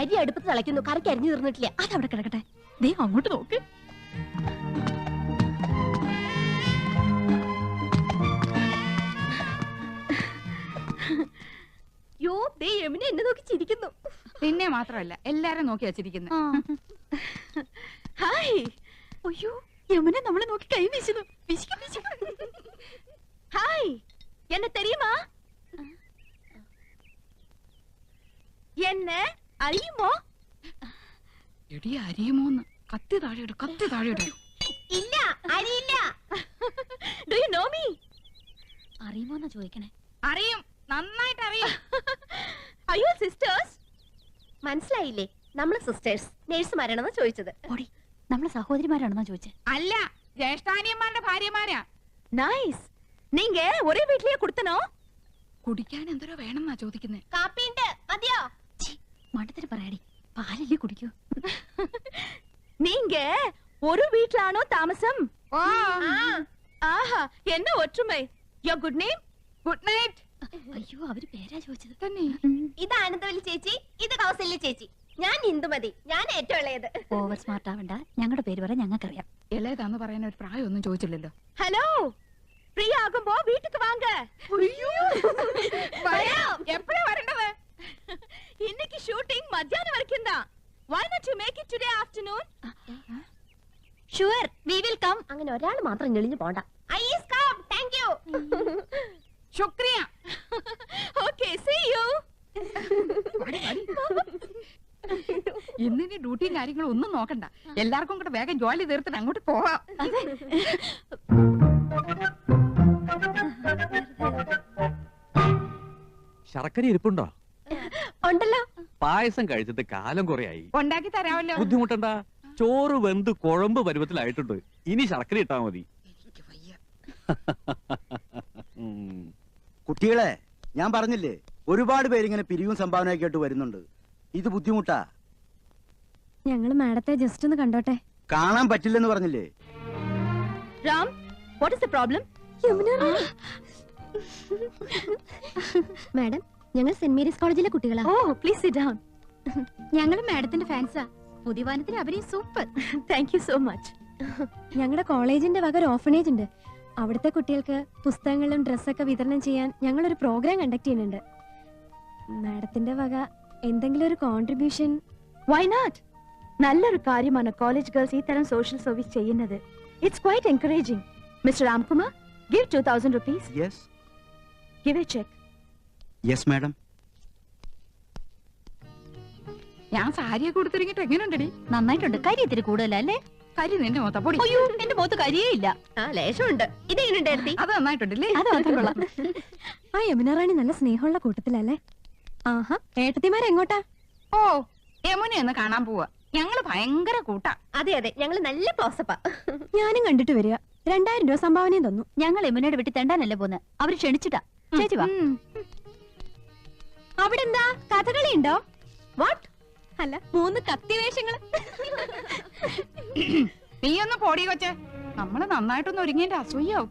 അരി അടുപ്പത്ത് തിളയ്ക്കുന്നു, കറിക്ക് അരിഞ്ഞു തീർന്നിട്ടില്ല. അതവിടെ കിടക്കട്ടെ. ദേ അങ്ങോട്ട് നോക്ക്. യോ, ദേ യമുന എന്നെ നോക്കി ചിരിക്കുന്നു. നിന്നെ മാത്രമല്ല എല്ലാരും നോക്കി വച്ചിരിക്കുന്നു. ഹായ്. അയ്യോ, യമുന നമ്മളെ നോക്കി കൈ വീശുന്നു. ഹായ്, എന്നെ തെരിയുമാ? എന്നെ അറിയുമോ? എടി അറിയുമോന്ന്? കത്തി താഴെയിട്, കത്തി താഴെയിട്. ഇല്ല, അറിയില്ല. Do you know me? അറിയുമോന്നാ ചോദിക്കണേ. അറിയും, നന്നായിട്ട് അറിയും. അയ്യോ സിസ്റ്റേഴ്സ്, മനസ്സിലായില്ലേ? നമ്മള് സിസ്റ്റേഴ്സ് നേഴ്സുമാരാണെന്ന് ചോദിച്ചത്. ഓടി, നമ്മളെ സഹോദരിമാരാണെന്നാ ചോദിച്ചേ. അല്ല, ജ്യേഷ്ഠാനിയന്മാരുടെ ഭാര്യമാരാ. നൈസ്. നീങ്ക ഒരേ വീട്ടിലേ കൊടുത്തനോ? കുടിക്കാൻ എന്തോരോ വേണമെന്നാ ചോദിക്കുന്നേ. കാപ്പിണ്ട്, മതിയോ? മണ്ടത്തിന് പറയാടി, പാലല്ലേ കുടിക്കൂ. നീങ്ക ഒരു വീട്ടിലാണോ താമസം? ഓ, ആഹാ, എന്നെ ഒറ്റുമൈ. Your good name? Good night. അയ്യോ, അവര് പേരാ ചോദിച്ചത് തന്നെ. ഇത് ആനന്ദവല്ലി ചേച്ചി, ഇത് കൗസല്യ ചേച്ചി. ഞാൻ ഇന്ദുമതി, ഞാൻ ഏറ്റവും ഇളയത്. ഓവർ സ്മാർട്ട് ആവണ്ട, ഞങ്ങളുടെ പേര് പറയാൻ ഞങ്ങൾക്കറിയാം. ഇളയതാന്ന് പറയാൻ ഒരു പ്രായമൊന്നും ചോദിച്ചില്ലല്ലോ. ഹലോ, ഫ്രീ ആകുമ്പോ വീട്ടിക്ക് വാങ്ക. എപ്പോഴാ വരേണ്ടത്? ഇന്നേക്ക് ഷൂട്ടിംഗ് മധ്യാഹ്നം വരയ്ക്കും. Why not you make it today afternoon? Sure, we will come. അങ്ങനെ ഒരാൾ മാത്രം ഞെളിഞ്ഞു പോണ്ട. I is come, thank you. ശുക്രിയ. Okay, see you. ഇന്നിനി ഡ്യൂട്ടിയും കാര്യങ്ങളും ഒന്നും നോക്കണ്ട, എല്ലാവർക്കും കൂടെ വേഗം ജോലി തീർത്തിട്ട് അങ്ങോട്ട് പോവാം. ശർക്കര ഇരിപ്പുണ്ടോ? ഉണ്ടല്ലോ. പായസം കഴിച്ചിട്ട് കാലം കുറയായി. ഉണ്ടാക്കി തരാമല്ലോ. ബുദ്ധിമുട്ടണ്ട, ചോറ് വെന്ത് കുഴമ്പ് പരുവത്തിലായിട്ടുണ്ട്. ഇനി ശർക്കര ഇട്ടാ മതി. കുട്ടികളെ, ഞാൻ പറഞ്ഞില്ലേ, ഒരുപാട് പേരിങ്ങനെ പിരിവും സംഭാവനയൊക്കെ ആയിട്ട് വരുന്നുണ്ട്. ഇത് ബുദ്ധിമുട്ടാ. ഞങ്ങള് മാഡത്തെ ജസ്റ്റ് ഒന്ന് കണ്ടോട്ടെ. കാണാൻ പറ്റില്ലെന്ന് പറഞ്ഞില്ലേ? Ram, what is the problem? Madam, ഞങ്ങൾ സെന്റ് മേരീസ് കോളേജിലെ കുട്ടികളാ. ഓ, പ്ലീസ് സിറ്റ് ഡൗൺ. ഞങ്ങൾ മാഡത്തിന്റെ ഫാൻസാ. പുതിയ വാനത്തിന് അഭിനയം super. Thank you so much. ഞങ്ങളുടെ കോളേജിന്റെ വക ഒരു ഓർഫനേജ് ഉണ്ട്. അവിടുത്തെ കുട്ടികൾക്ക് പുസ്തകങ്ങളും ഡ്രസ്സൊക്കെ വിതരണം ചെയ്യാൻ ഞങ്ങളൊരു പ്രോഗ്രാം കണ്ടക്ട് ചെയ്യുന്നുണ്ട്. മാഡത്തിന്റെ വക എന്തെങ്കിലും ഒരു കോൺട്രിബ്യൂഷൻ? Why not? നല്ലൊരു കാര്യമാണ് കോളേജ് ഗേൾസ് ഈ തരം സോഷ്യൽ സർവീസ് ചെയ്യുന്നത്. It's quite encouraging. Mr. Ramkumar, give 2000 rupees. Yes. Give a check. Yes, madam. ഞാൻ സാരിയെ കൊടുത്തിറങ്ങിട്ട് എങ്ങനെയുണ്ടടി? നന്നായിട്ടുണ്ട്. കരി ഇത്തിരി കൂടുതലല്ലേ? കരി നിന്റെ മൊത്തം പൊടി. അയ്യോ, എന്റെ മുഖത്ത് കരിയേ ഇല്ല. ആ, ലേശമുണ്ട്. ഇതെങ്ങനെയുണ്ടായിരുന്നു? അത് നന്നായിട്ടുണ്ടല്ലേ? അത് മാത്രം കൊള്ളാം. ആ യമുന റാണി നല്ല സ്നേഹമുള്ള കൂട്ടത്തിലല്ലേ? ആഹാ, ഏട്ടത്തിമാരെങ്ങോട്ടാ? ഓ, യമുനെ ഒന്ന് കാണാൻ പോവാ. ഞങ്ങള് ഭയങ്കര കൂട്ടാ. അതെ അതെ, ഞങ്ങള് നല്ല ക്ലോസപ്പാ. ഞാനും കണ്ടിട്ട് വരിക. 2000 രൂപ സംഭാവനയും തന്നു. ഞങ്ങൾ യമുനയുടെ വീട്ടിൽ തെണ്ടാനല്ലേ പോന്ന്. അവര് ക്ഷണിച്ചിട്ടാ. ചേച്ചി വാ. അവിടെ എന്താ കഥകളി ഉണ്ടോ? വാട്ട്? അല്ല, 3 കത്തി വേഷങ്ങള്. നീ ഒന്ന് പോടി കൊച്ചേ. നമ്മള് നന്നായിട്ടൊന്ന് ഒരുങ്ങിന്റെ അസൂയാവും.